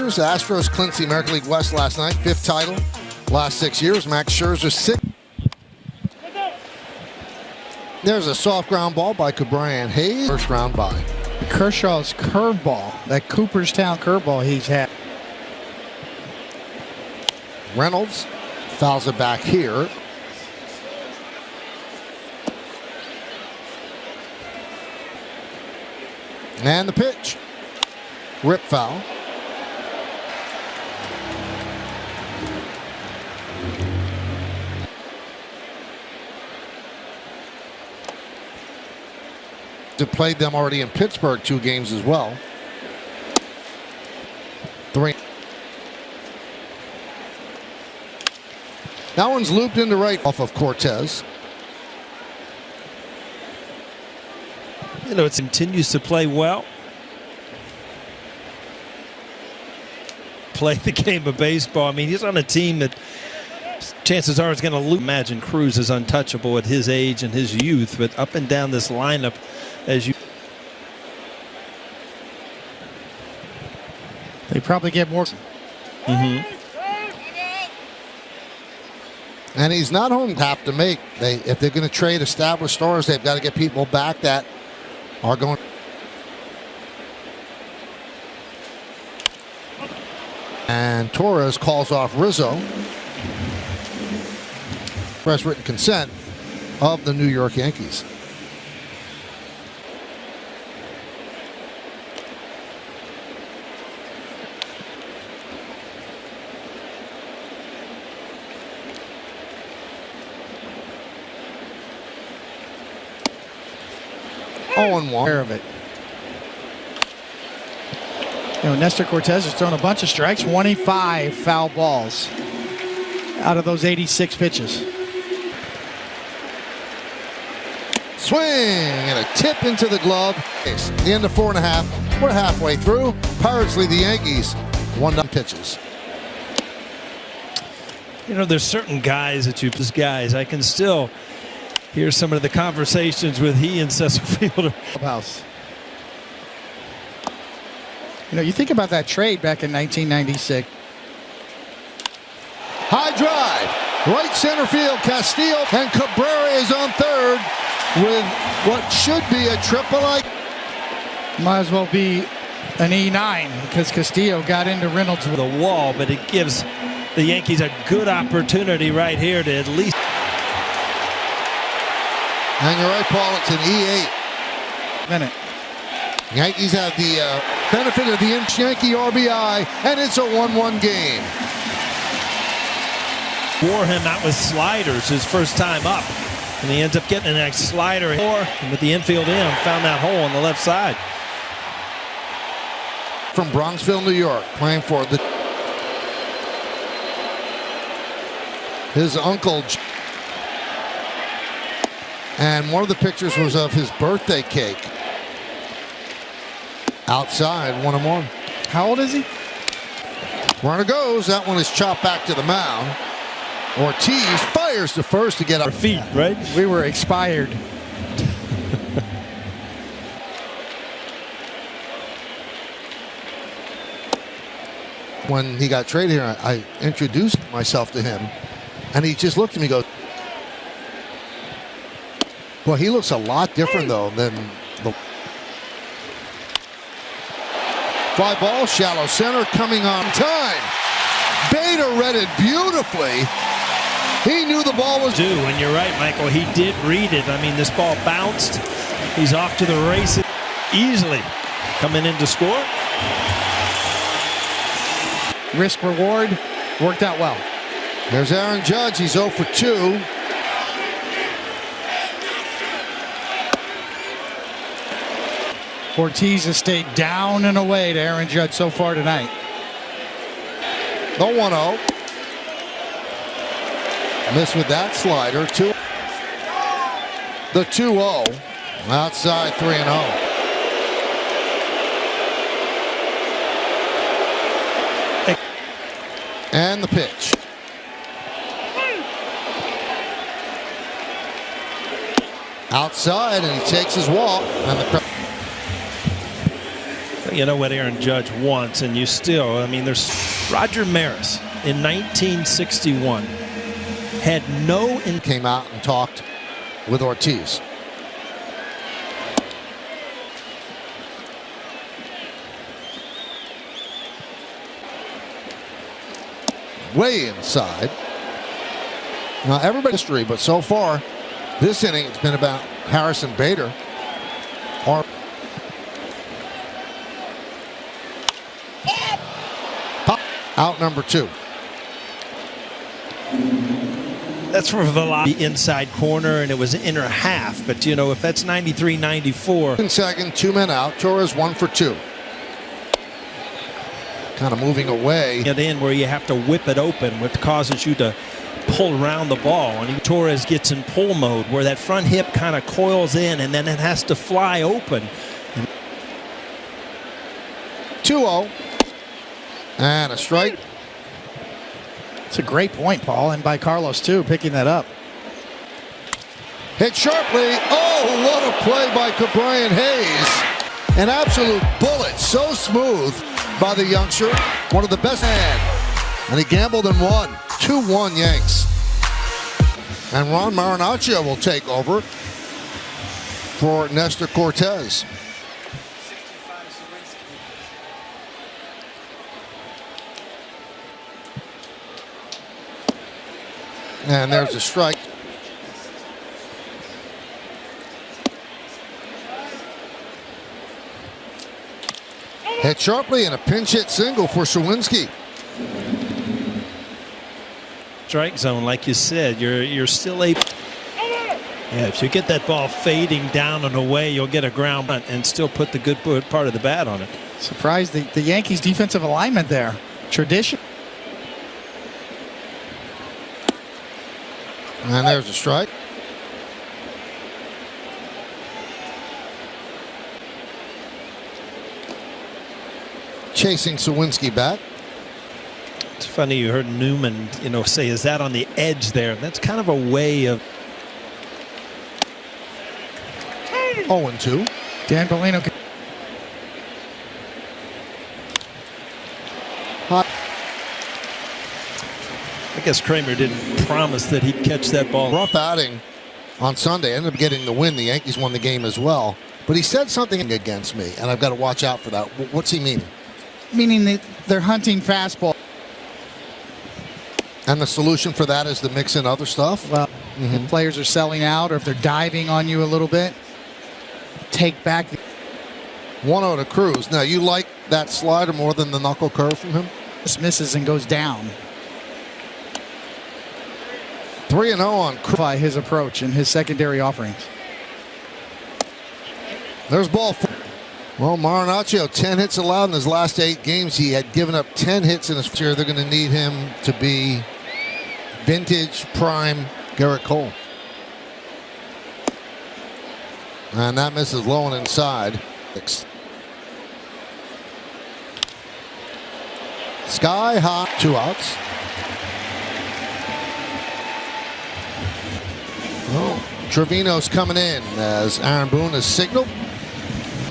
pitchers. The Astros clinched the American League West last night, 5th title, last 6 years. Max Scherzer 6th. There's a soft ground ball by Cabrian Hayes. First round by Kershaw's curveball, that Cooperstown curveball he's had. Reynolds fouls it back here. And the pitch. Rip foul. They played them already in Pittsburgh 2 games as well. 3. That one's looped into right off of Cortez. You know, it continues to play well. Play the game of baseball. I mean, he's on a team that chances are is going to lose. Imagine Cruz is untouchable at his age and his youth, but up and down this lineup, as you. They probably get more. And he's not home to have to make. If they're going to trade established stars, they've got to get people back that are going. And Torres calls off Rizzo. Press written consent of the New York Yankees. Oh, and 1. Of it. You know, Nestor Cortez has thrown a bunch of strikes, 25 foul balls out of those 86 pitches. Swing and a tip into the glove. The end of 4.5. We're halfway through. Pirates lead the Yankees 1-0 pitches. You know, there's certain guys that I can still hear some of the conversations with he and Cecil Fielder. Clubhouse. You know, you think about that trade back in 1996. High drive, right center field. Castillo and Cabrera is on third with what should be a triple. Might as well be an E9 because Castillo got into Reynolds with the wall, but it gives the Yankees a good opportunity right here to at least. And you're right, Paul, it's an E8. Minute. Yankees have the benefit of the Yankee RBI, and it's a 1-1 game. Wore him out with sliders his first time up, and he ends up getting a nice slider. And with the infield in, found that hole on the left side. From Bronxville, New York, playing for his uncle. And one of the pictures was of his birthday cake. Outside, 1-1. How old is he? Runner goes. That one is chopped back to the mound. Ortiz fires to first to get our feet, right? We were expired. When he got traded here, I introduced myself to him, and he just looked at me and goes, well, he looks a lot different, though, than the fly ball, shallow center, coming on time. Beta read it beautifully. He knew the ball was due, and you're right, Michael. He did read it. I mean, this ball bounced. He's off to the races easily. Coming in to score. Risk reward worked out well. There's Aaron Judge. He's 0 for 2. Ortiz has stayed down and away to Aaron Judge so far tonight. The 1-0. Missed with that slider. The 2-0. Outside 3-0. And the pitch. Outside, and he takes his walk. And the You know what Aaron Judge wants, and you still, I mean, there's Roger Maris in 1961 had no. Came out and talked with Ortiz. Way inside. Now everybody's history, but so far this inning it's been about Harrison Bader. Out number 2. That's for velocity inside corner, and it was inner half. But you know, if that's 93-94. In second, 2 men out. Torres 1 for 2. Kind of moving away. Get in where you have to whip it open, which causes you to pull around the ball. And Torres gets in pull mode where that front hip kind of coils in, and then it has to fly open. 2-0. And a strike. It's a great point, Paul, and by Carlos too, picking that up. Hit sharply. Oh, what a play by Brian Hayes. An absolute bullet. So smooth by the youngster. One of the best. And he gambled and won. 2-1 Yanks. And Ron Marinaccio will take over for Nestor Cortez. And there's a strike. Hit sharply and a pinch hit single for Sawinski. Strike zone, like you said, you're still able. Yeah, if you get that ball fading down and away, you'll get a ground bunt and still put the good part of the bat on it. Surprised the Yankees defensive alignment there. Tradition. And there's a strike. Chasing Sawinski back. It's funny you heard Newman, say, is that on the edge there? That's kind of a way of. 0-2. Dan Bellino. I guess Kramer didn't promise that he'd catch that ball. Rough outing on Sunday. Ended up getting the win. The Yankees won the game as well. But he said something against me, and I've got to watch out for that. What's he meaning? Meaning that they're hunting fastball. And the solution for that is to mix in other stuff? Well, if players are selling out or if they're diving on you a little bit, take back. 1-0 to Cruz. Now, you like that slider more than the knuckle curve from him? Just misses and goes down. 3-0 on Cruz. By his approach and his secondary offerings. There's ball 4. Well, Marinaccio, 10 hits allowed in his last 8 games. He had given up 10 hits in his first year. They're going to need him to be vintage, prime Garrett Cole. And that misses low and inside. Sky high, 2 outs. Oh, Trevino's coming in as Aaron Boone has signaled.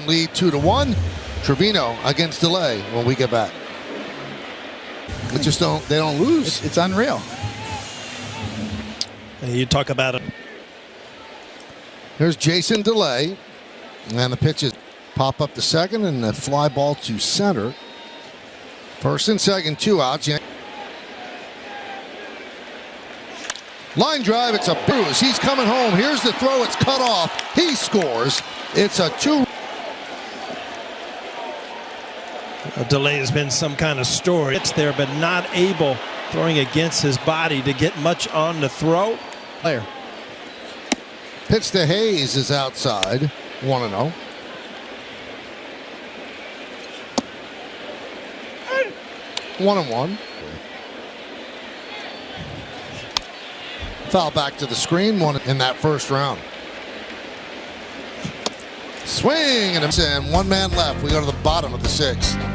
Lead 2-1. Trevino against delay when we get back. They don't lose. It's unreal. You talk about it. Here's Jason Delay. And the pitches pop up to second and the fly ball to center. First and second, 2 outs. Line drive, it's a bruise. He's coming home. Here's the throw, it's cut off. He scores. It's a 2. A delay has been some kind of story. It's there, but not able, throwing against his body, to get much on the throw. Player. Pitch to Hayes is outside. 1-0. One and one. Foul back to the screen. One in that first round. Swing and 1 man left. We go to the bottom of the 6th.